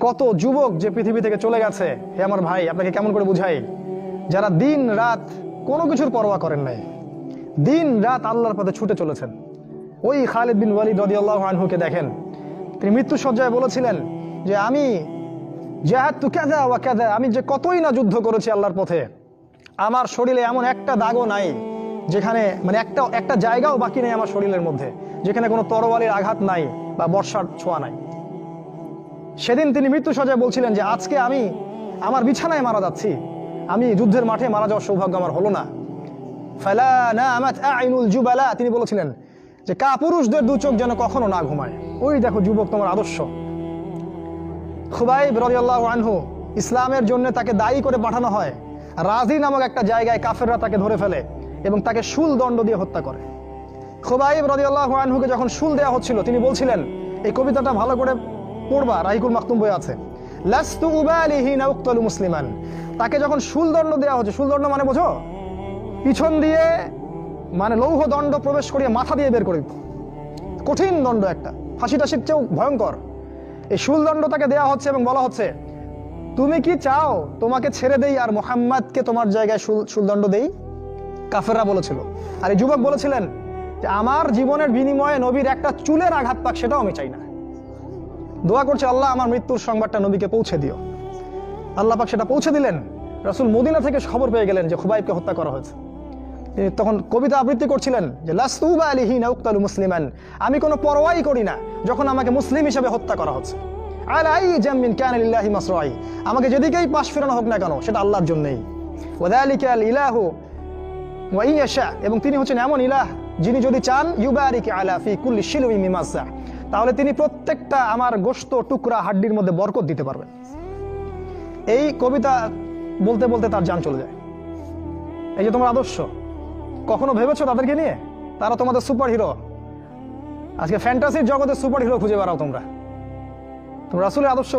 কত যুবক যে পৃথিবী থেকে চলে গেছে। হে আমার ভাই, আপনাকে কেমন করে বুঝাই, যারা দিন রাত কোনো কিছুর পরোয়া করেন নাই, দিন রাত আল্লাহর পথে ছুটে চলেছেন। ওই খালিদ বিন ওয়ালিদ রাদিয়াল্লাহু আনহুকে দেখেন, তিনি মৃত্যু সজ্জায় বলেছিলেন যে আমি জাহাদতু কাযা ওয়া কাযা, আমি যে কতই না যুদ্ধ করেছি আল্লাহর পথে, আমার শরীরে এমন একটা দাগও নাই যেখানে, মানে একটা জায়গাও বাকি নেই আমার শরীরের মধ্যে যেখানে কোনো তরবারির আঘাত নাই বা বর্ষার ছোঁয়া নাই। সেদিন তিনি মৃত্যু সজ্জায় বলছিলেন যে আজকে আমি আমার বিছানায় মারা যাচ্ছি, আমি যুদ্ধের মাঠে মারা যাওয়ার সৌভাগ্য আমার হলো না। ফালা নামাত আইনুল জুবালা, তিনি বলেছিলেন যে কাপুরুষদের দু চোখ যেন কখনো না ঘুমায়। ওই দেখো যুবক, তোমার আদর্শ। খুবাইব রাদিয়াল্লাহু আনহু, ইসলামের জন্য তাকে দায়ী করে পাঠানো হয়, রাজি নামক একটা জায়গায় কাফেররা তাকে ধরে ফেলে এবং তাকে শুল দণ্ড দিয়ে হত্যা করে। খুবাইব রাদিয়াল্লাহু আনহুকে যখন শুল দেওয়া হচ্ছিল, তিনি বলছিলেন, এই কবিতাটা ভালো করে পড়বা, রাহিকুল মাকতুম বই আছে, লাস্তু উবালি হিনা উক্তালু মুসলিমান। তাকে যখন শুল দণ্ড দেওয়া হচ্ছে, শুল দণ্ড মানে বোঝো, পিছন দিয়ে মানে লৌহ দণ্ড প্রবেশ করিয়ে মাথা দিয়ে বের করে দিত, কঠিন দণ্ড, একটা ফাঁসি টাসির চেয়েও ভয়ঙ্কর। এই শুল দণ্ড তাকে দেওয়া হচ্ছে এবং বলা হচ্ছে, তুমি কি চাও তোমাকে ছেড়ে দেই আর মুহাম্মাদকে তোমার জায়গায় শুলদণ্ড দেই? কাফেররা বলেছিল। আর এই যুবক বলেছিলেন যে আমার জীবনের বিনিময়ে নবীর একটা চুলের আঘাত পাক সেটাও আমি চাই না। দোয়া করছে, আল্লাহ আমার মৃত্যুর সংবাদটা নবীকে পৌঁছে দিও। আল্লাহ পাক সেটা পৌঁছে দিলেন। রাসূল মদিনা থেকে খবর পেয়ে গেলেন যে খুবাইবকে হত্যা করা হয়েছে। তিনি তখন কবিতা আবৃত্তি করছিলেন যে লাস্তু উবালি হিনা উক্তালু মুসলিমান, আমি কোনো পরোয়াই করি না যখন আমাকে মুসলিম হিসেবে হত্যা করা হচ্ছে। আলাই জামিন কানা লিল্লাহি মাসরাই, আমাকে যেদিকেই পাশ ফেরানো হোক না কেন সেটা আল্লাহর জন্যই। ওয়াযালিকাল ইলাহু ওয়া ইয়াশা, এবং তিনি হচ্ছেন এমন ইলাহ যিনি যদি চান ইউবারিক আলা ফি কুল্লি শিলউই মিমাসা, তাহলে তিনি প্রত্যেকটা আমার গোশত টুকরা হাড্ডির মধ্যে বরকত দিতে পারবেন। এই কবিতা বলতে বলতে তার জান চলে যায়। এই যে তোমার আদর্শ, কখনো ভেবেছো তাদেরকে নিয়ে? তারা তোমাদের সুপার হিরো। আজকে ফ্যান্টাসির জগতে সুপার হিরো খুঁজে বেড়াও তোমরা। তোমরা রাসূলের আদর্শ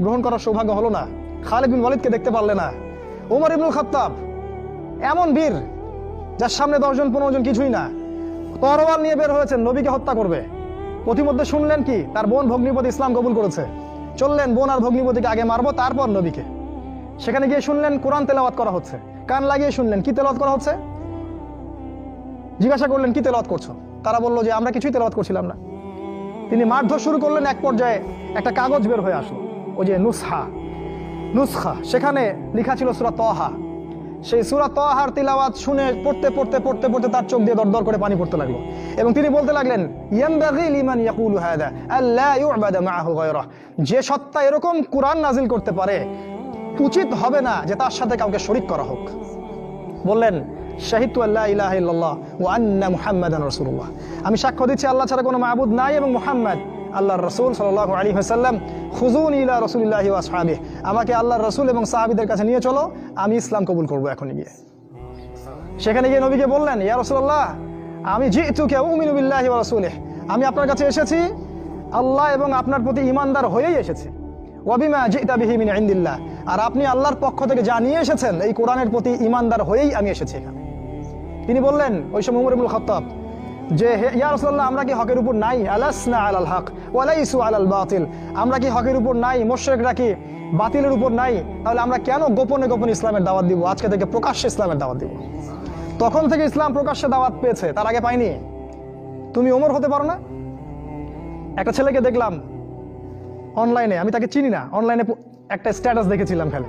গ্রহণ করার সৌভাগ্য হলো না, খালিদ বিন ওয়ালিদকে দেখতে পারলে না। ওমর ইবনুল খাত্তাব এমন বীর, যার সামনে 10 জন 15 জন কিছুই না, তরোয়াল নিয়ে বের হয়েছেন নবীকে হত্যা করবে। প্রতিমধ্যে শুনলেন কি, তার বোন ভগ্নিপতি ইসলাম কবুল করেছে, চললেন বোন আর ভগ্নিপতিকে আগে মারবো তারপর নবীকে। সেখানে গিয়ে শুনলেন কোরআন তেলাওয়াত করা হচ্ছে, কান লাগিয়ে শুনলেন কি তেলাওয়াত করা হচ্ছে। জিজ্ঞাসা করলেন কি তেলাওয়াত করছো? তারা বললো যে আমরা কিছুই তেলাওয়াত করছিলাম না। তিনি মারধর শুরু করলেন, এক পর্যায়ে একটা কাগজ বের হয়ে আসলো, ওই যে নুসখা, সেখানে লেখা ছিল সূরা তাহা। সেই সূরা তাহার তিলাওয়াত শুনে পড়তে পড়তে পড়তে পড়তে তার চোখ দিয়ে দরদর করে পানি পড়তে লাগলো এবং তিনি বলতে লাগলেন, ইয়ামবাগি লিমান ইয়াকুলু হাদা আল্লা ইউবাদা মাআহু গায়রা, যে সত্তা এরকম কোরআন নাজিল করতে পারে উচিত হবে না যে তার সাথে কাউকে শরীক করা হোক। বললেন, শাহিদতু আল্লা ইলাহা ইল্লাল্লাহ ওয়া আন্না মুহাম্মাদান রাসূলুল্লাহ, আমি সাক্ষ্য দিচ্ছি আল্লাহ ছাড়া কোনো মাবুদ নাই এবং মুহাম্মদ আল্লাহর রাসূল সাল্লাল্লাহু আলাইহি ওয়াসাল্লাম। খুযুনি ইলা রাসূলিল্লাহি ওয়া আসহাবিহি, আমাকে আল্লাহর রাসূল এবং সাহাবীদের কাছে নিয়ে চলো, আমি ইসলাম কবুল করব এখনই গিয়ে। সেখানে গিয়ে নবীকে বললেন, ইয়া রাসূলুল্লাহ, আমি জিতুকা উমিনু বিল্লাহি ওয়া রাসূলিহি, আমি আপনার কাছে এসেছি আল্লাহ এবং আপনার প্রতি ঈমানদার হয়েই এসেছি। ওয়া বিমা জিতা বিহি মিন ইনদিল্লাহ, আর আপনি আল্লাহর পক্ষ থেকে যা নিয়ে এসেছেন এই কোরআনের প্রতি ঈমানদার হয়েই আমি এসেছি এখানে। তিনি বললেন, ওই সময় ওমর ইবনুল খাত্তাব, যে ইয়া রাসূলুল্লাহ, আমরা কি হকের উপর নাই? আলাসনা আলাল হক ওয়া লাইসু আলাল বাতিল, আমরা কি হকের উপর নাই? মুশরিকরা কি বাতিলের উপর নাই? তাহলে আমরা কেন গোপনে গোপনে ইসলামের দাওয়াত দিব? আজকে থেকে প্রকাশ্যে ইসলামের দাওয়াত দিব। তখন থেকে ইসলাম প্রকাশ্যে দাওয়াত পেয়েছে, তার আগে পায়নি। তুমি ওমর হতে পারো না? একটা ছেলেকে দেখলাম অনলাইনে, আমি তাকে চিনি না, অনলাইনে একটা স্ট্যাটাস দেখেছিলাম, খালি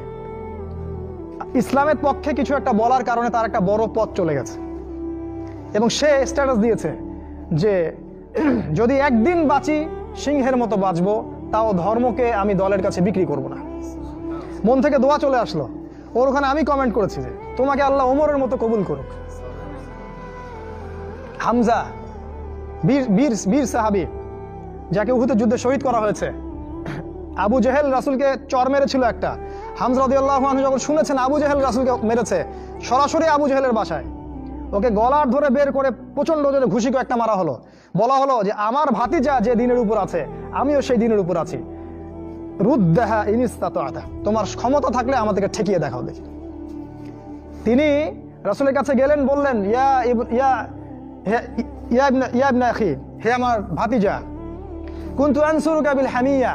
ইসলামের পক্ষে কিছু একটা বলার কারণে তার একটা বড় পথ চলে গেছে এবং সে স্ট্যাটাস দিয়েছে যে যদি একদিন বাঁচি সিংহের মতো বাঁচবো, তাও ধর্মকে আমি দলের কাছে বিক্রি করব না। মন থেকে দোয়া চলে আসলো ওর ওখানে। আমি কমেন্ট করেছি যে তোমাকে আল্লাহ ওমরের মতো কবুল করুক। হামজা বীর সাহাবী, যাকে উহুদের যুদ্ধে শহীদ করা হয়েছে। আবু জেহেল রাসূলকে চর মেরেছিল একটা। হামজা রাদিয়াল্লাহু আনহু যখন শুনেছেন আবু জেহেল রাসূলকে মেরেছে, সরাসরি আবু জেহেলের বাসায় ওকে গলার ধরে বের করে প্রচন্ড জোরে ঘুষি করে একটা মারা হলো। বলা হলো যে আমার ভাতিজা যে দিনের উপর আছে আমিও সেই দিনের উপর আছি, রুদ্দাহা ইন ইসতাতা'তা, তোমার ক্ষমতা থাকলে আমাদেরকে ঠেকিয়ে দেখাও দেখি। তিনি রাসূলের কাছে গেলেন, বললেন, ইয়া ইবনা আখি, হে আমার ভাতিজা, কুনতু আনসুরুকা বিল হামিয়া,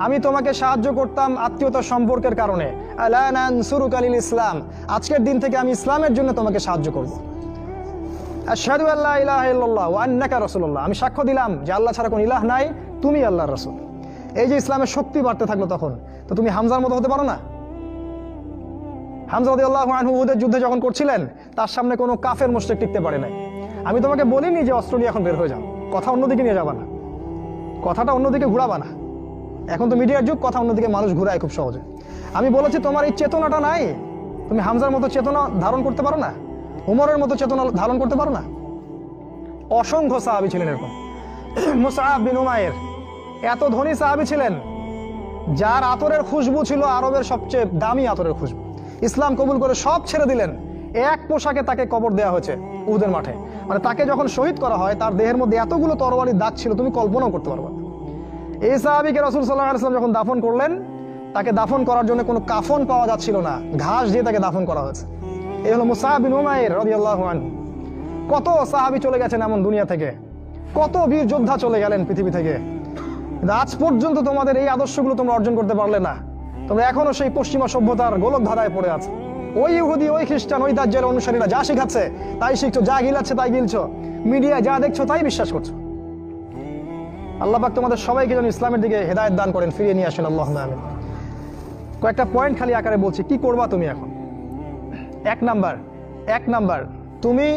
আমি তোমাকে সাহায্য করতাম আত্মীয়তার সম্পর্কের কারণে, আলা নানসুরুকা লিল ইসলাম, আজকের দিন থেকে আমি ইসলামের জন্য তোমাকে সাহায্য করব। আশহাদু আল্লা ইলাহা ইল্লাল্লাহ ওয়া আন্নাকা রাসূলুল্লাহ, আমি সাক্ষ্য দিলাম যে আল্লাহ ছাড়া কোনো ইলাহ নাই, তুমি আল্লাহর রাসূল। এই যে ইসলামের শক্তি বাড়তে থাকলো তখন, তো তুমি হামজার মতো হতে পারো না? হামজা রাদিয়াল্লাহু আনহু উহুদের যুদ্ধে যখন করছিলেন, তার সামনে কোনো কাফের মুশরিক টিকতে পারে নাই। আমি তোমাকে বলিনি যে অস্ত্র নিয়ে এখন বের হয়ে যাও, কথা অন্যদিকে নিয়ে যাবা না, কথাটা অন্যদিকে ঘুরাবা না। এখন তো মিডিয়ার যুগ, কথা অন্যদিকে মানুষ ঘুরায় খুব সহজে। আমি বলেছি তোমার এই চেতনাটা নাই, তুমি হামজার মতো চেতনা ধারণ করতে পারো না, উমরের মতো চেতনা ধারণ করতে পারো না। অসংখ্য সাহাবী ছিলেন এরকম। মুসআব বিন উমাইর এত ধনী সাহাবী ছিলেন, যার আতরের খুশবু ছিল আরবের সবচেয়ে দামি আতরের খুশবু। ইসলাম কবুল করে সব ছেড়ে দিলেন, এক পোশাকে তাকে কবর দেওয়া হয়েছে উহুদের মাঠে। মানে তাকে যখন শহীদ করা হয়, তার দেহের মধ্যে এতগুলো তরবারির দাগ ছিল, তুমি কল্পনাও করতে পারবে না। এই সাহাবীকে রাসূল সাল্লাল্লাহু আলাইহি ওয়াসাল্লাম যখন দাফন করলেন, তাকে দাফন করার জন্য কোনো কাফন পাওয়া যাচ্ছিল না, ঘাস দিয়ে তাকে দাফন করা হয়েছে। এই হলো মুসআব বিন উমাইর রাদিয়াল্লাহু আনহু। কত সাহাবী চলে গেছেন এমন দুনিয়া থেকে, কত বীর যোদ্ধা চলে গেলেন পৃথিবী থেকে, কিন্তু আজ পর্যন্ত তোমাদের এই আদর্শগুলো তোমরা অর্জন করতে পারলে না। তোমরা এখনো সেই পশ্চিমা সভ্যতার গোলক ধাঁধায় পড়ে আছো। ওই ইহুদি, ওই খ্রিস্টান, ওই দাজ্জালের অনুসারীরা যা শিখাচ্ছে তাই শিখছো, যা গিলাচ্ছে তাই গিলছো, মিডিয়ায় যা দেখছো তাই বিশ্বাস করছো। আল্লাহ পাক তোমাদের সবাইকে যেন ইসলামের দিকে হেদায়েত দান করেন, ফিরিয়ে নিয়ে আসেন, আল্লাহুম্মা আমিন। কয়েকটা পয়েন্ট খালি আকারে বলছি, কি করবা তুমি এখন। এক নাম্বার, তুমি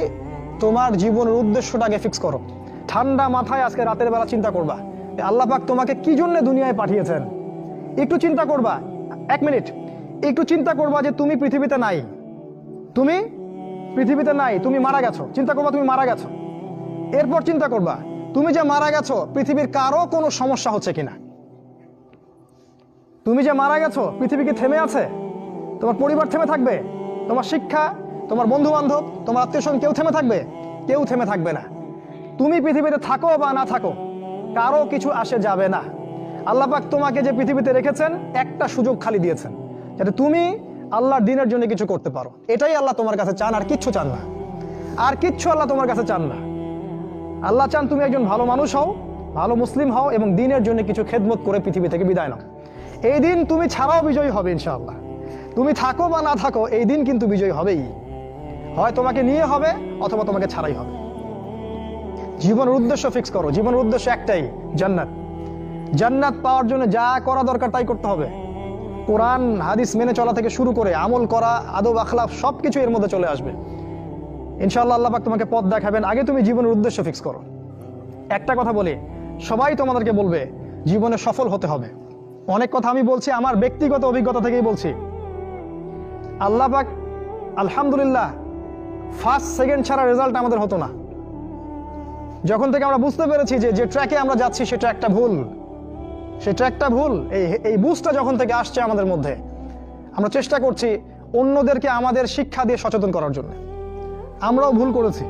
তোমার জীবনের উদ্দেশ্যটাকে ফিক্স করো। ঠান্ডা মাথায় আজকে রাতের বেলা চিন্তা করবা আল্লাহ পাক তোমাকে কি জন্য দুনিয়ায় পাঠিয়েছেন। একটু চিন্তা করবা, 1 মিনিট একটু চিন্তা করবা যে তুমি পৃথিবীতে নাই, তুমি পৃথিবীতে নাই, তুমি মারা গেছো। চিন্তা করবা তুমি মারা গেছো। এরপর চিন্তা করবা তুমি যে মারা গেছো, পৃথিবীর কারো কোনো সমস্যা হচ্ছে কিনা। তুমি যে মারা গেছো, পৃথিবী কি থেমে আছে? তোমার পরিবার থেমে থাকবে? তোমার শিক্ষা, তোমার বন্ধু বান্ধব, তোমার আত্মীয়স্বজন কেউ থেমে থাকবে? কেউ থেমে থাকবে না। তুমি পৃথিবীতে থাকো বা না থাকো, কারো কিছু আসে যাবে না। আল্লাহ পাক তোমাকে যে পৃথিবীতে রেখেছেন, একটা সুযোগ খালি দিয়েছেন যাতে তুমি আল্লাহর দ্বীনের জন্য কিছু করতে পারো। এটাই আল্লাহ তোমার কাছে চান, আর কিচ্ছু চান না। আর কিচ্ছু আল্লাহ তোমার কাছে চান না। আল্লাহ চান তুমি একজন ভালো মানুষ হও, ভালো মুসলিম হও এবং দ্বীনের জন্য কিছু খেদমত করে পৃথিবী থেকে বিদায় নাও। এই দিন তুমি ছাড়াও বিজয়ী হবে ইনশাআল্লাহ। তুমি থাকো বা না থাকো, এই দিন কিন্তু বিজয়ী হবেই। হয় তোমাকে নিয়ে হবে অথবা তোমাকে ছাড়াই হবে। জীবনের উদ্দেশ্য ফিক্স করো। জীবনের উদ্দেশ্য একটাই, জান্নাত। জান্নাত পাওয়ার জন্য যা করা দরকার তাই করতে হবে। কোরআন হাদিস মেনে চলা থেকে শুরু করে আমল করা, আদব আখলাক সবকিছু এর মধ্যে চলে আসবে ইনশাআল্লাহ। আল্লাহ পাক তোমাকে পথ দেখাবেন। আগে তুমি জীবনের উদ্দেশ্য ফিক্স করো। একটা কথা বলি, সবাই তোমাদেরকে বলবে জীবনে সফল হতে হবে। অনেক কথা আমি বলছি আমার ব্যক্তিগত অভিজ্ঞতা থেকেই বলছি। আল্লাহ পাক আলহামদুলিল্লাহ ফার্স্ট সেকেন্ড ছাড়া রেজাল্ট আমাদের হতো না। যখন থেকে আমরা বুঝতে পেরেছি যে ট্র্যাকে আমরা যাচ্ছি সে ট্র্যাকটা ভুল, সেই ট্র্যাকটা ভুল, এই বুঝটা যখন থেকে আসছে আমাদের মধ্যে, আমরা চেষ্টা করছি অন্যদেরকে আমাদের শিক্ষা দিয়ে সচেতন করার জন্য। আমরাও ভুল করেছি,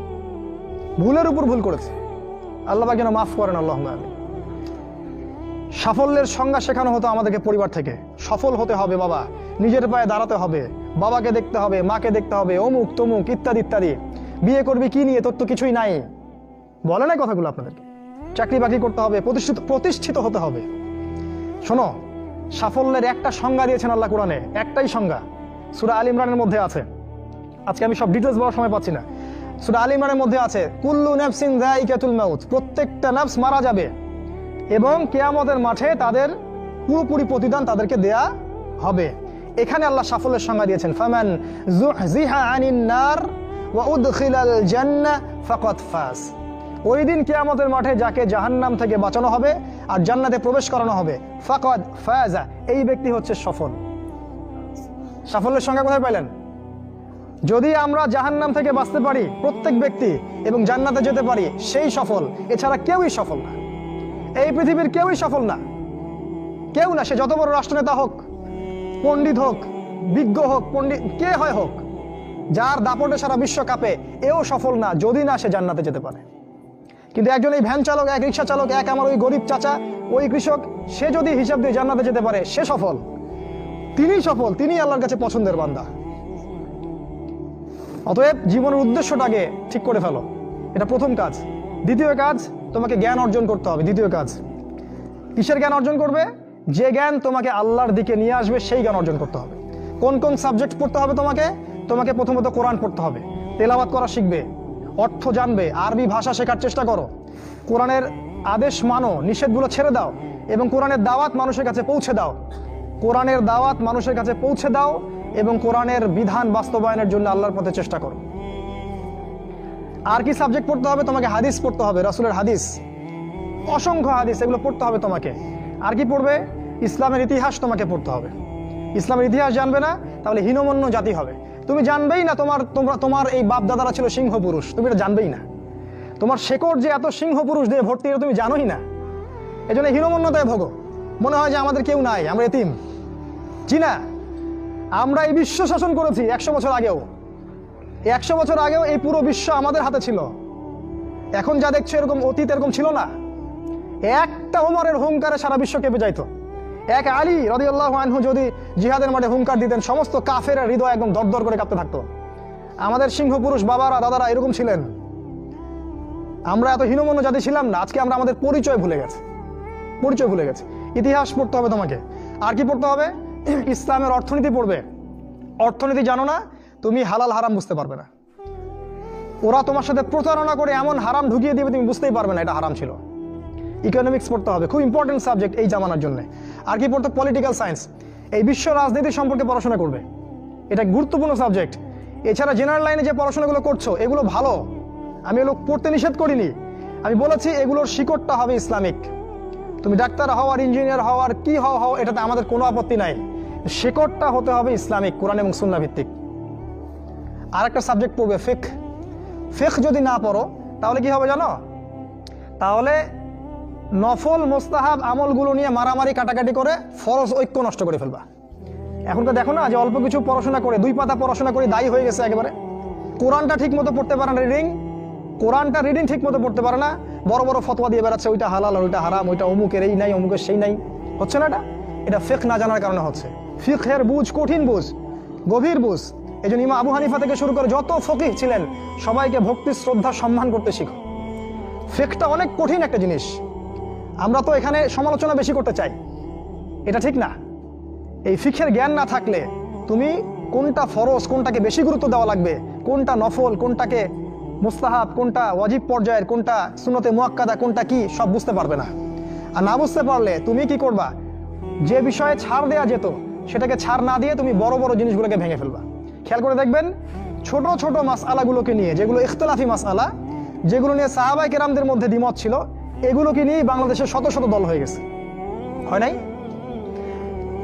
ভুলের উপর ভুল করেছি। আল্লাহ পাক যেন মাফ করেন, আল্লাহুম্মা আমিন। সাফল্যের সংজ্ঞা শেখানো হতো আমাদেরকে পরিবার থেকে। সফল হতে হবে বাবা, নিজের পায়ে দাঁড়াতে হবে, বাবাকে দেখতে হবে, মাকে দেখতে হবে, অমুক তমুক ইত্যাদি ইত্যাদি। বিয়ে করবি কি নিয়ে, তোর তো কিছুই নাই, বলে না কথাগুলো আপনাদেরকে। চাকরি বাকরি করতে হবে, প্রতিষ্ঠিত হতে হবে। শোনো, সাফল্যের একটা সংজ্ঞা দিয়েছেন আল্লাহ কোরআনে, একটাই সংজ্ঞা, সূরা আল ইমরানের মধ্যে আছে। আজকে আমি সব ডিটেলস বলার সময় পাচ্ছি না। সূরা আল ইমরানের মধ্যে আছে, কুল্লু নাফসিন যায়িকাতুল মাউত, প্রত্যেকটা নফস মারা যাবে এবং কিয়ামতের মাঠে তাদের পুরোপুরি প্রতিদান তাদেরকে দেয়া হবে। এখানে আল্লাহ সাফল্যের সংজ্ঞা দিয়েছেন, ফামান যুহজিহা আনিন নার ওয়া উদখিলাল জান্নাহ ফাকাদ ফাজ। ওই দিন কিয়ামতের মাঠে যাকে জাহান্নাম থেকে বাঁচানো হবে আর জান্নাতে প্রবেশ করানো হবে, ফাকাদ ফাজা, এই ব্যক্তি হচ্ছে সফল। সাফল্যের সংজ্ঞা কোথায় পাইলেন? যদি আমরা জাহান্নাম থেকে বাঁচতে পারি প্রত্যেক ব্যক্তি এবং জান্নাতে যেতে পারি, সেই সফল। এছাড়া কেউই সফল না, এই পৃথিবীর কেউই সফল না, কেউ না। সে যত বড় রাষ্ট্রনেতা হোক, পণ্ডিত হোক, বিজ্ঞ হোক, পণ্ডিত কে হয় হোক, যার দাপটে সারা বিশ্ব কাঁপে, এও সফল না যদি না সে জান্নাতে যেতে পারে। কিন্তু একজন এই ভ্যান চালক, এক রিক্সা চালক, এক আমার ওই গরিব চাচা, ওই কৃষক, সে যদি হিসাব দিয়ে জান্নাতে যেতে পারে, সে সফল। তিনি সফল, তিনি আল্লাহর কাছে পছন্দের বান্দা। অতএব জীবনের উদ্দেশ্যটাকে ঠিক করে ফেলো, এটা প্রথম কাজ। দ্বিতীয় কাজ, তোমাকে জ্ঞান অর্জন করতে হবে। দ্বিতীয় কাজ, কিসের জ্ঞান অর্জন করবে? যে জ্ঞান তোমাকে আল্লাহর দিকে নিয়ে আসবে সেই জ্ঞান অর্জন করতে হবে। কোন কোন সাবজেক্ট পড়তে হবে তোমাকে প্রথমত কোরআন পড়তে হবে, তেলাওয়াত করা শিখবে, অর্থ জানবে, আরবি ভাষা শেখার চেষ্টা করো, কোরআনের আদেশ মানো, নিষেধগুলো ছেড়ে দাও এবং কোরআনের দাওয়াত মানুষের কাছে পৌঁছে দাও। কোরআনের দাওয়াত মানুষের কাছে পৌঁছে দাও এবং কোরআনের বিধান বাস্তবায়নের জন্য আল্লাহর পথে চেষ্টা করো। আর কি সাবজেক্ট পড়তে হবে তোমাকে? হাদিস পড়তে হবে, রাসূলের হাদিস, অসংখ্য হাদিস, এগুলো পড়তে হবে তোমাকে। আর কি পড়বে? ইসলামের ইতিহাস তোমাকে পড়তে হবে। ইসলামের ইতিহাস জানবে না তাহলে হীনমন্য জাতি হবে। তুমি জানবেই না তোমার এই বাপ দাদারা ছিল সিংহ পুরুষ, তুমি এটা জানবেই না। তোমার শেকড় যে এত সিংহ পুরুষ দিয়ে ভর্তি, এটা তুমি জানোই না। এই জন্য হীনমন্যতায় ভোগো, মনে হয় যে আমাদের কেউ নাই, আমরা এতিম। জি না, আমরা এই বিশ্ব শাসন করেছি 100 বছর আগেও। 100 বছর আগেও এই পুরো বিশ্ব আমাদের হাতে ছিল। এখন যা দেখছো এরকম অতীত এরকম ছিল না। একটা ওমরের হুঙ্কারে সারা বিশ্ব কেঁপে যাইতো। এক আলী রাদিয়াল্লাহু আনহু যদি জিহাদের মাঠে হুঙ্কার দিতেন, সমস্ত কাফের হৃদয় একদম দরদর করে কাঁপতে থাকতো। আমাদের সিংহ পুরুষ বাবারা দাদারা এরকম ছিলেন। আমরা এত হীনমন্য জাতি ছিলাম না। আজকে আমরা আমাদের পরিচয় ভুলে গেছি। ইতিহাস পড়তে হবে তোমাকে। আর কি পড়তে হবে? ইসলামের অর্থনীতি পড়বে। অর্থনীতি জানো না, তুমি হালাল হারাম বুঝতে পারবে না। ওরা তোমার সাথে প্রতারণা করে এমন হারাম ঢুকিয়ে দিবে তুমি বুঝতেই পারবে না এটা হারাম ছিল। ইকোনমিক্স পড়তে হবে, খুব ইম্পর্টেন্ট সাবজেক্ট এই জামানার জন্য। আর কি পড়তে? পলিটিক্যাল সায়েন্স, এই বিশ্ব রাজনীতি সম্পর্কে পড়াশোনা করবে, এটা গুরুত্বপূর্ণ সাবজেক্ট। এছাড়া জেনারেল লাইনে যে পড়াশোনাগুলো করছো এগুলো ভালো, আমি এগুলো পড়তে নিষেধ করিনি। আমি বলেছি এগুলোর শিকড়টা হবে ইসলামিক। তুমি ডাক্তার হও আর ইঞ্জিনিয়ার হও আর কি হও, এটাতে আমাদের কোনো আপত্তি নাই। শিকড়টা হতে হবে ইসলামিক, কোরআন এবং সুন্নাহ ভিত্তিক। আর একটা সাবজেক্ট পড়বে ফিকহ। ফিকহ যদি না পড়ো তাহলে কি হবে জানো? তাহলে নফল মোস্তাহাব আমলগুলো নিয়ে মারামারি কাটাকাটি করে ফরজ ঐক্য নষ্ট করে ফেলবা। এখনকার দেখো না যে অল্প কিছু পড়াশোনা করে, 2 পাতা পড়াশোনা করে দায়ী হয়ে গেছে একেবারে। কোরআনটা ঠিক মতো পড়তে পারে না, রিডিং ঠিক মতো পড়তে পারে না, বড় বড় ফতোয়া দিয়ে বেড়াচ্ছে, ওইটা হালাল আর ওইটা হারাম, ওইটা অমুকের এই নাই অমুকের সেই নাই। হচ্ছে না এটা ফিকহ না জানার কারণে হচ্ছে। ফিকহের বুঝ কঠিন বুঝ, গভীর বুঝ। এই জন্য ইমাম আবু হানিফা থেকে শুরু করে যত ফকিহ ছিলেন সবাইকে ভক্তি শ্রদ্ধা সম্মান করতে শিখো। ফিকহটা অনেক কঠিন একটা জিনিস। আমরা তো এখানে সমালোচনা বেশি করতে চাই, এটা ঠিক না। এই ফিকহের জ্ঞান না থাকলে তুমি কোনটা ফরজ, কোনটাকে বেশি গুরুত্ব দেওয়া লাগবে, কোনটা নফল, কোনটাকে মুস্তাহাব, কোনটা ওয়াজিব পর্যায়ের, কোনটা সুন্নতে মুআক্কাদা, কোনটা কি সব বুঝতে পারবে না। আর না বুঝতে পারলে তুমি কি করবা? যে বিষয়ে ছাড় দেয়া যেত সেটাকে ছাড় না দিয়ে তুমি বড় বড় জিনিসগুলোকে ভেঙে ফেলবা। খেয়াল করে দেখবেন ছোট ছোট মাসআলাগুলোকে নিয়ে, যেগুলো ইখতিলাফি মাসআলা, যেগুলো নিয়ে সাহাবায়ে কেরামদের মধ্যে দ্বিমত ছিল, এগুলোকে নিয়ে বাংলাদেশে শত শত দল হয়ে গেছে। হয় নাই?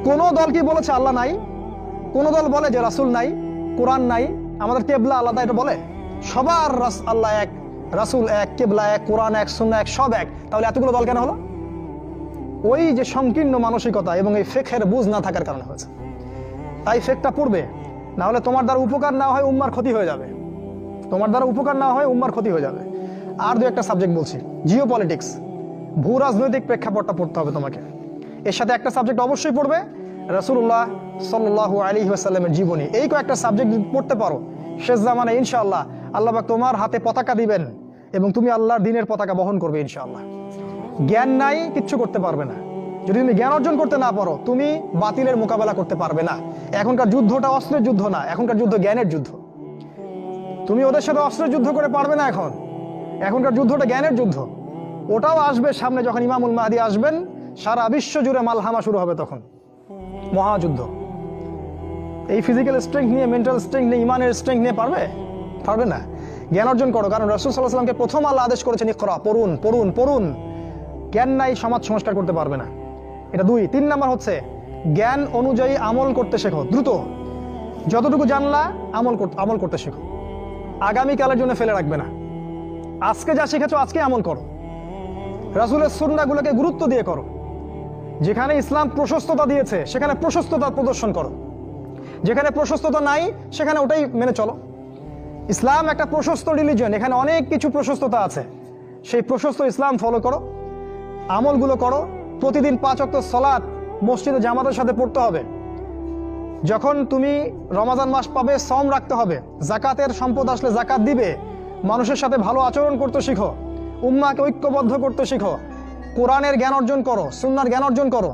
কোন দল কি বলেছে আল্লাহ নাই? কোন দল বলে যে রাসূল নাই, কোরআন নাই, আমাদের কেবলা আলাদা, এটা বলে? সবার আল্লাহ এক, রাসূল এক, কেবলা এক, কোরআন এক, সুন্নাহ এক, সব এক। তাহলে এতগুলো দল কেন হলো? ওই যে সংকীর্ণ মানসিকতা এবং এই ফিকহের বুঝ না থাকার কারণে হয়েছে। তাই ফিকহটা পড়বে, না হলে তোমার দ্বারা উপকার না হয় উম্মার ক্ষতি হয়ে যাবে। আর 2-1টা সাবজেক্ট বলছি। জিও পলিটিক্স, ভূ রাজনৈতিক প্রেক্ষাপটটা পড়তে হবে তোমাকে। এর সাথে একটা সাবজেক্ট অবশ্যই পড়বে রাসূলুল্লাহ সাল্লাল্লাহু আলাইহি ওয়াসাল্লামের জীবনী। এই কয়েকটা সাবজেক্ট পড়তে পারো, শেষ জামানায় ইনশাআল্লাহ আল্লাহ পাক তোমার হাতে পতাকা দিবেন এবং তুমি আল্লাহর দ্বীনের পতাকা বহন করবে ইনশাআল্লাহ। জ্ঞান নাই, কিচ্ছু করতে পারবে না। যদি তুমি জ্ঞান অর্জন করতে না পারো তুমি বাতিলের মোকাবেলা করতে পারবে না। এখনকার যুদ্ধটা অস্ত্রের যুদ্ধ না, এখনকার যুদ্ধ জ্ঞানের যুদ্ধ। তুমি ওদের সাথে অস্ত্রের যুদ্ধ করে পারবে না। এখনকার যুদ্ধটা জ্ঞানের যুদ্ধ। ওটাও আসবে সামনে, যখন ইমামুল মাহদী আসবেন সারা বিশ্ব জুড়ে মালহামা শুরু হবে, তখন মহাযুদ্ধ। এই ফিজিক্যাল স্ট্রেংথ নিয়ে, মেন্টাল স্ট্রেংথ নিয়ে, ইমানের স্ট্রেংথ নিয়ে পারবে না। জ্ঞান অর্জন করো, কারণ রাসূল সাল্লাল্লাহু আলাইহি ওয়াসাল্লামকে প্রথম আল্লাহ আদেশ করেছেন ইকরা, পড়ুন। জ্ঞান নাই, সমাজ সংস্কার করতে পারবে না। এটা 2। 3 নাম্বার হচ্ছে জ্ঞান অনুযায়ী আমল করতে শেখো। দ্রুত যতটুকু জানলা আমল করতে শেখো। আগামীকালের জন্য ফেলে রাখবে না। আজকে যা শিখেছো আজকে আমল করো। রাসূলের সুন্নাহগুলোকে গুরুত্ব দিয়ে করো। যেখানে ইসলাম প্রশস্ততা দিয়েছে সেখানে প্রশস্ততা প্রদর্শন করো, যেখানে প্রশস্ততা নাই সেখানে ওটাই মেনে চলো। ইসলাম একটা প্রশস্ত রিলিজিয়ন, এখানে অনেক কিছু প্রশস্ততা আছে, সেই প্রশস্ত ইসলাম ফলো করো, আমলগুলো করো। প্রতিদিন 5 ওয়াক্ত সালাত মসজিদে জামাতের সাথে পড়তে হবে। যখন তুমি রমাজান মাস পাবে সওম রাখতে হবে, যাকাতের সম্পদ আসলে যাকাত দিবে, মানুষের সাথে ভালো আচরণ করতে শিখো, উম্মাহকে ঐক্যবদ্ধ করতে শিখো, কোরআনের জ্ঞান অর্জন করো, সুন্নাহর জ্ঞান অর্জন করো।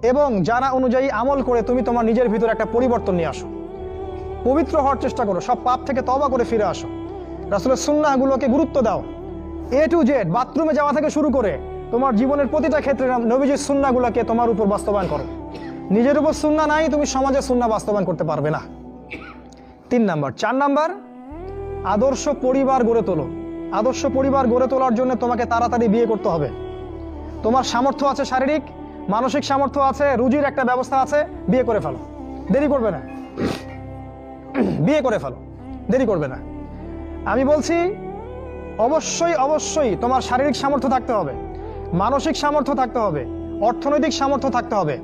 এবং জানা অনুযায়ী আমল করে তুমি তোমার নিজের ভিতরে একটা পরিবর্তন নিয়ে আসো, পবিত্র হওয়ার চেষ্টা করো, সব পাপ থেকে তওবা করে ফিরে আসো, রাসূলের সুন্নাহগুলোকে গুরুত্ব দাও। এ টু জেড, বাথরুমে যাওয়া থেকে শুরু করে তোমার জীবনের প্রতিটা ক্ষেত্রে নবীজির সুন্নাহগুলোকে তোমার উপর বাস্তবায়ন করো। নিজের উপর সুন্নাহ নাই, তুমি সমাজে সুন্নাহ বাস্তবায়ন করতে পারবে না। 3 নাম্বার। 4 নাম্বার, আদর্শ পরিবার গড়ে তোলো। আদর্শ পরিবার গড়ে তোলার জন্য তোমাকে তাড়াতাড়ি বিয়ে করতে হবে। তোমার সামর্থ্য আছে, শারীরিক মানসিক সামর্থ্য আছে, রুজির একটা ব্যবস্থা আছে, বিয়ে করে ফেলো, দেরি করবে না। বিয়ে করে ফেলো, দেরি করবে না। আমি বলছি অবশ্যই অবশ্যই তোমার শারীরিক সামর্থ্য থাকতে হবে, মানসিক সামর্থ্য থাকতে হবে, অর্থনৈতিক সামর্থ্য থাকতে হবে,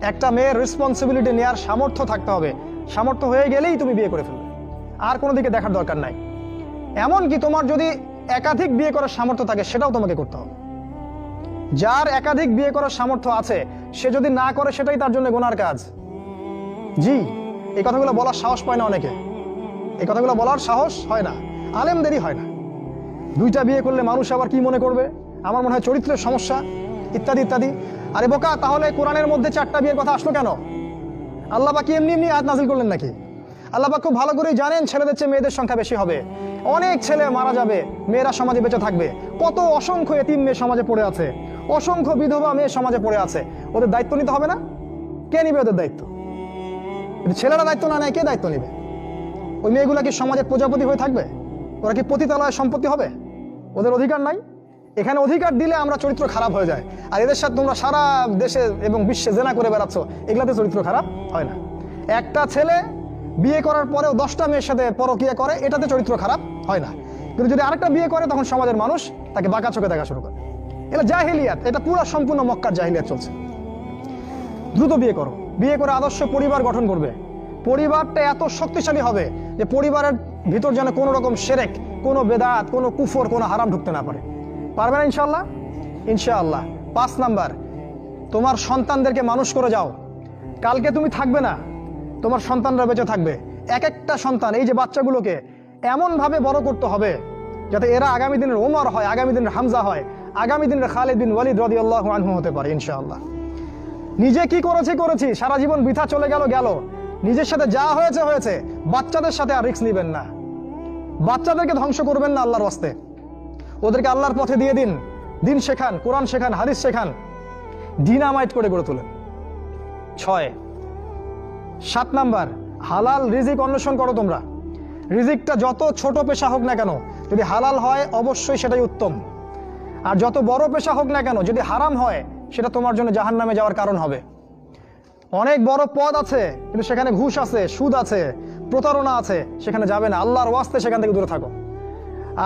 একটা মেয়ের রেসপন্সিবিলিটি নেওয়ার সামর্থ্য থাকতে হবে। সামর্থ্য হয়ে গেলেই তুমি বিয়ে করে ফেলবে, আর কোনো দিকে দেখার দরকার নাই। এমনকি তোমার যদি একাধিক বিয়ে করার সামর্থ্য থাকে সেটাও তোমাকে করতে হবে। যার একাধিক বিয়ে করার সামর্থ্য আছে সে যদি না করে সেটাই তার জন্য গুনার কাজ। জি, এই কথাগুলো বলার সাহস পায় না অনেকে, এই কথাগুলো বলার সাহস হয় না, আলেমদেরই হয় না। 2টা বিয়ে করলে মানুষ আবার কি মনে করবে, আমার মনে হয় চরিত্রের সমস্যা, ইত্যাদি ইত্যাদি। আরে বোকা, তাহলে কোরআনের মধ্যে 4টা বিয়ের কথা আসলো কেন? আল্লাহ পাক এমনি এমনি আয়াত নাযিল করলেন নাকি? আল্লাহ পাক খুব ভালো করেই জানেন ছেলেদের চেয়ে মেয়েদের সংখ্যা বেশি হবে, অনেক ছেলে মারা যাবে, মেয়েরা সমাজে বেঁচে থাকবে। কত অসংখ্য এতিম মেয়ে সমাজে পড়ে আছে, অসংখ্য বিধবা মেয়ে সমাজে পড়ে আছে। ওদের দায়িত্ব নিতে হবে না? কে নিবে ওদের দায়িত্ব? ছেলেরা দায়িত্ব না নেয় কে দায়িত্ব নিবে? ওই মেয়েগুলা কি সমাজের প্রজাপতি হয়ে থাকবে? ওরা কি পতিতালয় সম্পত্তি হবে? ওদের অধিকার নাই। এখানে অধিকার দিলে আমরা চরিত্র খারাপ হয়ে যায়, আর এদের সাথে তোমরা সারা দেশে এবং বিশ্বে জেনা করে বেড়াচ্ছ, এগুলাতে চরিত্র খারাপ হয় না। একটা ছেলে বিয়ে করার পরেও 10টা মেয়ের সাথে পরকীয়া করে, এটাতে চরিত্র খারাপ হয় না। কিন্তু যদি আরেকটা বিয়ে করে তখন সমাজের মানুষ তাকে বাঁকা চোখে দেখা শুরু করে। এটা জাহিলিয়াত, এটা পুরো সম্পূর্ণ মক্কার জাহিলিয়াত চলছে। দ্রুত বিয়ে করো, বিয়ে করে আদর্শ পরিবার গঠন করবে। পরিবারটা এত শক্তিশালী হবে যে পরিবারের ভিতর যেন কোনো রকম শিরক, কোনো বেদাত, কোনো কুফর, কোনো হারাম ঢুকতে না পারে। পারবে না ইনশাআল্লাহ? ইনশাআল্লাহ। 5 নাম্বার, তোমার সন্তানদেরকে মানুষ করে যাও। কালকে তুমি থাকবে না, তোমার সন্তানরা বেঁচে থাকবে। এক একটা সন্তান, এই যে বাচ্চাগুলোকে এমনভাবে বড় করতে হবে যাতে এরা আগামী দিনের ওমর হয়, আগামী দিনের হামজা হয়, আগামী দিনের খালিদ বিন ওয়ালিদ রাদিয়াল্লাহু আনহু হতে পারে ইনশাআল্লাহ। নিজে কি করেছি, সারা জীবন বৃথা চলে গেল। নিজের সাথে যা হয়েছে হয়েছে, বাচ্চাদের সাথে আর রিস্ক নেবেন না। বাচ্চাদেরকে ধ্বংস করবেন না আল্লাহর ওয়াস্তে। ওদেরকে আল্লাহর পথে দিয়ে দিন, দিন শেখান, কোরআন শেখান, হাদিস শেখান, ডিনামাইট করে গড়ে তোলেন। 7 নাম্বার, হালাল রিজিক অন্বেষণ করো তোমরা। রিজিকটা যত ছোট পেশা হোক না কেন, যদি হালাল হয় অবশ্যই সেটাই উত্তম। আর যত বড় পেশা হোক না কেন, যদি হারাম হয় সেটা তোমার জন্য জাহান্নামে যাওয়ার কারণ হবে। অনেক বড় পদ আছে কিন্তু সেখানে ঘুষ আছে, সুদ আছে, প্রতারণা আছে, সেখানে যাবে না। আল্লাহর ওয়াস্তে সেখান থেকে দূরে থাকো।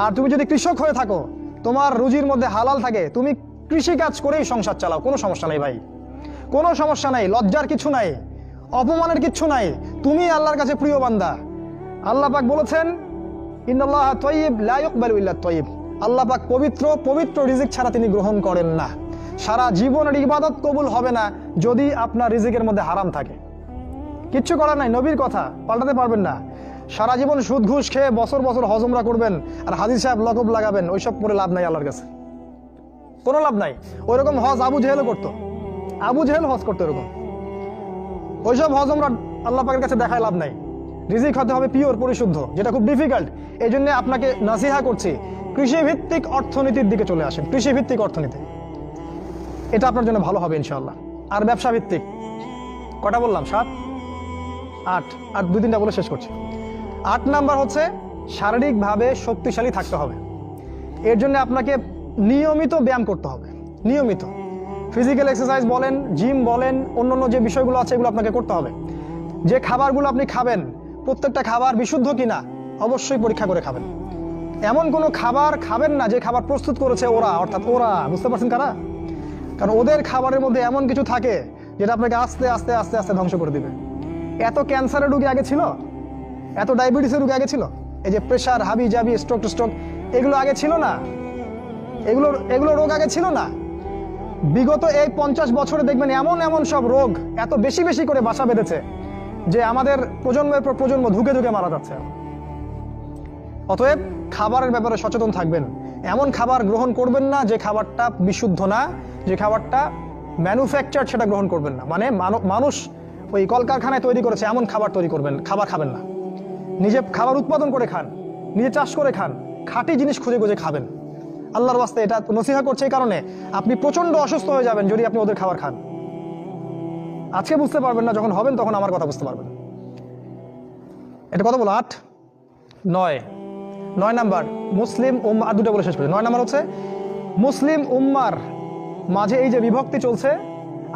আর তুমি যদি কৃষক হয়ে থাকো, তোমার রুজির মধ্যে হালাল থাকে, তুমি কৃষি কাজ করেই সংসার চালাও, কোনো সমস্যা নেই ভাই, কোনো সমস্যা নাই। লজ্জার কিছু নাই, অপমানের কিচ্ছু নাই। তুমি আল্লাহর কাছে প্রিয় বান্দা। আল্লাহ পাক বলেছেন ইন্নাল্লাহা তাইয়্যিব লা ইয়াকবালু ইল্লা তাইয়্যিব। আল্লাহ পাক পবিত্র, পবিত্র রিজিক ছাড়া তিনি গ্রহণ করেন না। সারা জীবনের ইবাদত কবুল হবে না যদি আপনার রিজিকের মধ্যে হারাম থাকে। কিচ্ছু করার নাই, নবীর কথা পাল্টাতে পারবেন না। সারা জীবন সুদ ঘুষ খেয়ে বছর বছর হজ উমরা করবেন আর হাজি সাহেব লকব লাগাবেন, ওইসব করে লাভ নাই আল্লাহর কাছে, কোনো লাভ নাই। ওইরকম হজ আবু জেহেলও করতো, আবু জেহেল হজ করতো এরকম। ওইসব হজ উমরা আল্লাহ পাকের কাছে দেখায় লাভ নাই। রিজিক হতে হবে পিওর, পরিশুদ্ধ, যেটা খুব ডিফিকাল্ট। এই জন্য আপনাকে নাসিহা করছি, কৃষিভিত্তিক অর্থনীতির দিকে চলে আসেন। কৃষিভিত্তিক অর্থনীতি, এটা আপনার জন্য ভালো হবে ইনশাআল্লাহ। আর ব্যবসা ভিত্তিক, কটা বললাম? 7, 8, আর 2-3টা বলে শেষ করছি। 8 নাম্বার হচ্ছে শারীরিকভাবে শক্তিশালী থাকতে হবে। এর জন্য আপনাকে নিয়মিত ব্যায়াম করতে হবে, নিয়মিত ফিজিক্যাল এক্সারসাইজ বলেন, জিম বলেন, অন্যান্য যে বিষয়গুলো আছে এগুলো আপনাকে করতে হবে। যে খাবারগুলো আপনি খাবেন, প্রত্যেকটা খাবার বিশুদ্ধ কিনা অবশ্যই পরীক্ষা করে খাবেন। এমন কোনো খাবার খাবেন না যে খাবার প্রস্তুত করেছে ওরা, অর্থাৎ ওরা, বুঝতে পারছেন কারা? কারণ ওদের খাবারের মধ্যে এমন কিছু থাকে যেটা আপনাকে আস্তে আস্তে আস্তে আস্তে ধ্বংস করে দিবে। এত ক্যান্সারের রোগী আগে ছিল, এত ডায়াবেটিসের রোগী আগে ছিল, এই যে প্রেশার, হাবি জাবি, স্ট্রোক এগুলো আগে ছিল না, এগুলো রোগ আগে ছিল না। বিগত এই 50 বছরে দেখবেন এমন এমন সব রোগ এত বেশি বেশি করে বাসা বেঁধেছে যে আমাদের প্রজন্মের পর প্রজন্ম ধুকে ধুকে মারা যাচ্ছে। অতএব খাবারের ব্যাপারে সচেতন থাকবেন। এমন খাবার গ্রহণ করবেন না যে খাবারটা বিশুদ্ধ না, যে খাবারটা ম্যানুফ্যাকচার সেটা গ্রহণ করবেন না, মানে মানুষ ওই কলকারখানায় তৈরি করেছে এমন খাবার খাবার খাবেন না। নিজে খাবার উৎপাদন করে খান, নিজে চাষ করে খান, খাঁটি জিনিস খুঁজে খুঁজে খাবেন। আল্লাহর ওয়াস্তে এটা নসিহা করছে এই কারণে, আপনি প্রচন্ড অসুস্থ হয়ে যাবেন যদি আপনি ওদের খাবার খান। আজকে বুঝতে পারবেন না, যখন হবেন তখন আমার কথা বুঝতে পারবেন। এটা কথা বলো 8 9 নাম্বার মুসলিম উম্মাহ, দুটো বলে শেষ করি। 9 নাম্বার হচ্ছে মুসলিম উম্মার মাঝে এই যে বিভক্তি চলছে,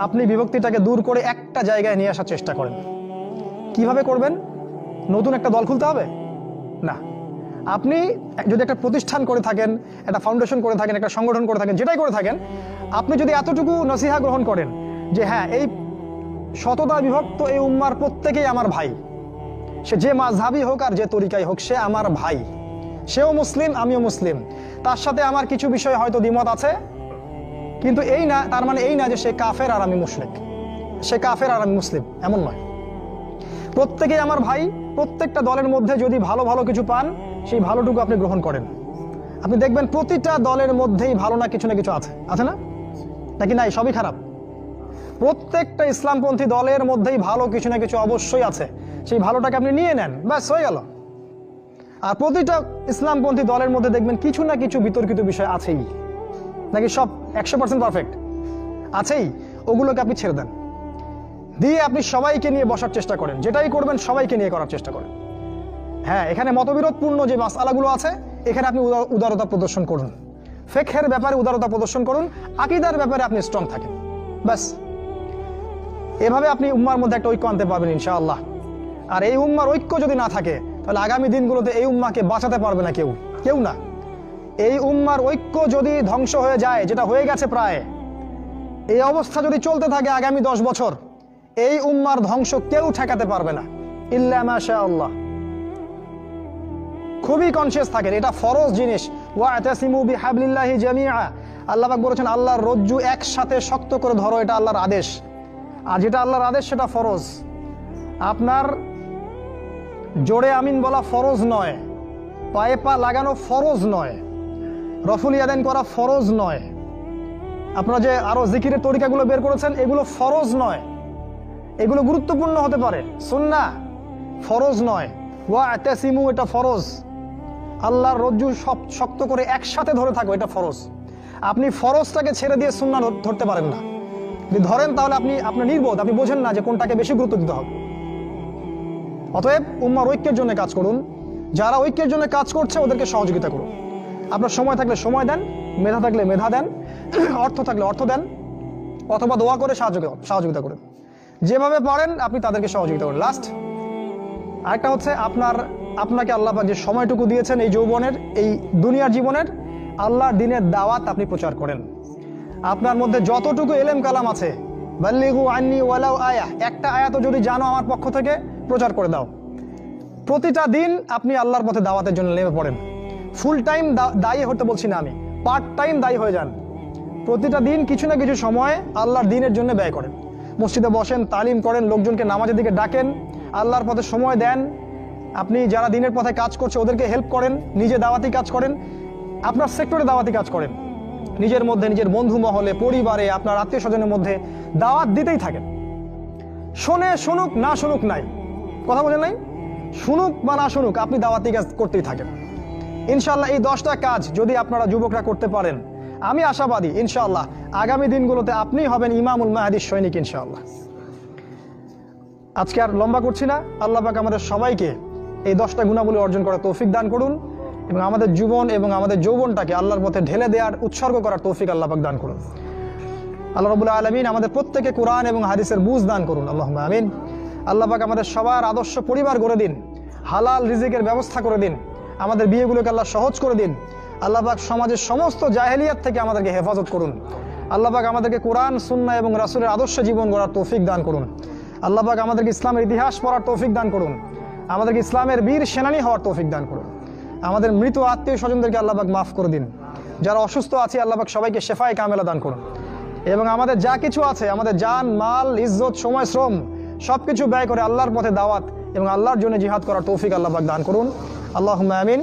আপনি বিভক্তিটাকে দূর করে একটা জায়গায় নিয়ে আসার চেষ্টা করেন। কিভাবে করবেন? নতুন একটা দল খুলতে হবে না। আপনি যদি একটা প্রতিষ্ঠান করে থাকেন, একটা ফাউন্ডেশন করে থাকেন, একটা সংগঠন করে থাকেন, যেটাই করে থাকেন, আপনি যদি এতটুকু নসিহা গ্রহণ করেন যে হ্যাঁ, এই শতদা বিভক্ত এই উম্মার প্রত্যেকেই আমার ভাই, সে যে মাযহাবই হোক আর যে তরিকাই হোক, সে আমার ভাই, সেও মুসলিম আমিও মুসলিম, তার সাথে আমার কিছু বিষয় হয়তো দ্বিমত আছে, কিন্তু এই না, তার মানে এই না যে সে কাফের আর আমি মুশরিক, সে কাফের আর আমি মুসলিম, এমন নয়। প্রত্যেকেই আমার ভাই। প্রত্যেকটা দলের মধ্যে যদি ভালো ভালো কিছু পান, সেই ভালোটুকু আপনি গ্রহণ করেন। আপনি দেখবেন প্রতিটা দলের মধ্যেই ভালো না কিছু আছে, আছে না? নাকি নাই, সবই খারাপ? প্রত্যেকটা ইসলামপন্থী দলের মধ্যেই ভালো কিছু না কিছু অবশ্যই আছে, সেই ভালোটাকে আপনি নিয়ে নেন, ব্যাস হয়ে গেল। আর প্রতিটা ইসলামপন্থী দলের মধ্যে দেখবেন কিছু না কিছু বিতর্কিত বিষয় আছেই, নাকি সব 100% পারফেক্ট আছেই, ওগুলোকে আপনি ছেড়ে দেন, দিয়ে আপনি সবাইকে নিয়ে বসার চেষ্টা করেন। যেটাই করবেন সবাইকে নিয়ে করার চেষ্টা করেন। হ্যাঁ, এখানে মতবিরোধপূর্ণ যে মাসআলাগুলো আছে, এখানে আপনি উদারতা প্রদর্শন করুন, ফিকহের ব্যাপারে উদারতা প্রদর্শন করুন, আকীদার ব্যাপারে আপনি স্ট্রং থাকেন, ব্যাস। এভাবে আপনি উম্মার মধ্যে একটা ঐক্য আনতে পারবেন ইনশাআল্লাহ। আর এই উম্মার ঐক্য যদি না থাকে, তাহলে আগামী দিনগুলোতে এই উম্মাকে বাঁচাতে পারবে না কেউ না। এই উম্মার ঐক্য যদি ধ্বংস হয়ে যায়, যেটা হয়ে গেছে প্রায়, এই অবস্থা যদি চলতে থাকে আগামী 10 বছর, এই উম্মার ধ্বংস কেউ ঠেকাতে পারবে না ইল্লা মাশা আল্লাহ। খুবই কনসিয়াস থাকেন, এটা ফরজ জিনিস। ওয়া'তাসিমু বিহাবলিল্লাহি জামিআ, আল্লাহ পাক বলেছেন আল্লাহর রজ্জু একসাথে শক্ত করে ধরো, এটা আল্লাহর আদেশ। আর যেটা আল্লাহর আদেশ সেটা ফরজ। আপনার জোরে আমিন বলা ফরজ নয়, পায়ে পা লাগানো ফরজ নয়, রফুল ইয়াদাইন করা ফরজ নয়, আপনারা যে আরো জিকিরের তরিকাগুলো বের করেছেন এগুলো ফরজ নয়, এগুলো গুরুত্বপূর্ণ হতে পারে, সুন্নাহ, ফরজ নয়। ওয়া'তাসিমু এটা ফরজ, আল্লাহর রজ্জু শক্ত করে একসাথে ধরে থাকো, এটা ফরজ। আপনি ফরজটাকে ছেড়ে দিয়ে সুন্নাহ ধরতে পারেন না। যদি ধরেন তাহলে আপনি আপনার নির্বোধ, আপনি বোঝেন না যে কোনটাকে বেশি গুরুত্ব দিতে হবে। অতএব উম্মার ঐক্যের জন্য কাজ করুন, যারা ঐক্যের জন্য কাজ করছে ওদেরকে সহযোগিতা করুন। আপনার সময় থাকলে সময় দেন, মেধা থাকলে মেধা দেন, অর্থ থাকলে অর্থ দেন, অথবা দোয়া করে সহযোগিতা করুন। যেভাবে পারেন আপনি তাদেরকে সহযোগিতা করুন। লাস্ট আরেকটা হচ্ছে, আপনাকে আল্লাহ পাক যে সময়টুকু দিয়েছেন এই যৌবনের, এই দুনিয়ার জীবনের, আল্লাহর দ্বীনের দাওয়াত আপনি প্রচার করেন। আপনার মধ্যে যতটুকু এলেম কালাম আছে, বাল্লিগু আন্নি ওয়ালাউ আয়া, একটা আয়াতও যদি জানো আমার পক্ষ থেকে, প্রচার করে দাও। প্রতিটা দিন আপনি আল্লাহর পথে দাওয়াতের জন্য নেমে পড়েন। ফুল টাইম দায়ী হতে বলছি না আমি, পার্ট টাইম দায়ী হয়ে যান। প্রতিটা দিন কিছু না কিছু সময় আল্লাহর দ্বীনের জন্য ব্যয় করেন। মসজিদে বসেন, তালিম করেন, লোকজনকে নামাজের দিকে ডাকেন, আল্লাহর পথে সময় দেন। আপনি যারা দ্বীনের পথে কাজ করছে ওদেরকে হেল্প করেন, নিজে দাওয়াতি কাজ করেন, আপনার সেক্টরে দাওয়াতি কাজ করেন, নিজের মধ্যে, নিজের বন্ধু মহলে, পরিবারে, আপনার আত্মীয় স্বজনের মধ্যে দাওয়াত দিতেই থাকেন। শোনে শুনুক, না শুনুক নাই, কথা বলেন নাই, শুনুক বা না শুনুক, আপনি দাওয়াতি কাজ করতেই থাকেন। ইনশাআল্লাহ এই 10টা কাজ যদি আপনারা যুবকরা করতে পারেন, আমি আশাবাদী ইনশাআল্লাহ আগামী দিনগুলোতে আপনি হবেন ইমামুল মাহদির সৈনিক ইনশাআল্লাহ। আজকে আর লম্বা করছি না। আল্লাহ পাক আমাদের সবাইকে এই 10টা গুণাবলী অর্জন করার তৌফিক দান করুন, এবং আমাদের জীবন এবং আমাদের যৌবনটাকে আল্লাহর পথে ঢেলে দেওয়ার, উৎসর্গ করার তৌফিক আল্লাহ পাক দান করুন। আল্লাহ রাব্বুল আলামিন আমাদের প্রত্যেককে কোরআন এবং হাদিসের বুঝ দান করুন, আল্লাহুম্মা আমিন। আল্লাহ পাক আমাদের সবার আদর্শ পরিবার গড়ে দিন, হালাল রিজিকের ব্যবস্থা করে দিন, আমাদের বিয়েগুলোকে আল্লাহ সহজ করে দিন। আল্লাহ পাক সমাজের সমস্ত জাহেলিয়াত থেকে আমাদেরকে হেফাজত করুন। আল্লাহ পাক আমাদেরকে কোরআন, সুন্নাহ এবং রাসূলের আদর্শ জীবন গড়ার তৌফিক দান করুন। আল্লাহ পাক আমাদেরকে ইসলামের ইতিহাস পড়ার তৌফিক দান করুন, আমাদেরকে ইসলামের বীর সেনানী হওয়ার তৌফিক দান করুন। আমাদের মৃত আত্মীয় স্বজনদেরকে আল্লাহ পাক মাফ করে দিন। যারা অসুস্থ আছে আল্লাহ পাক সবাইকে শেফায়ে কামেলা দান করুন, এবং আমাদের যা কিছু আছে, আমাদের জান, মাল, ইজ্জত, সময়, শ্রম সবকিছু ব্যয় করে আল্লাহর পথে দাওয়াত এবং আল্লাহর জন্য জিহাদ করার তৌফিক আল্লাহ পাক দান করুন। আল্লাহুম্মা আমিন।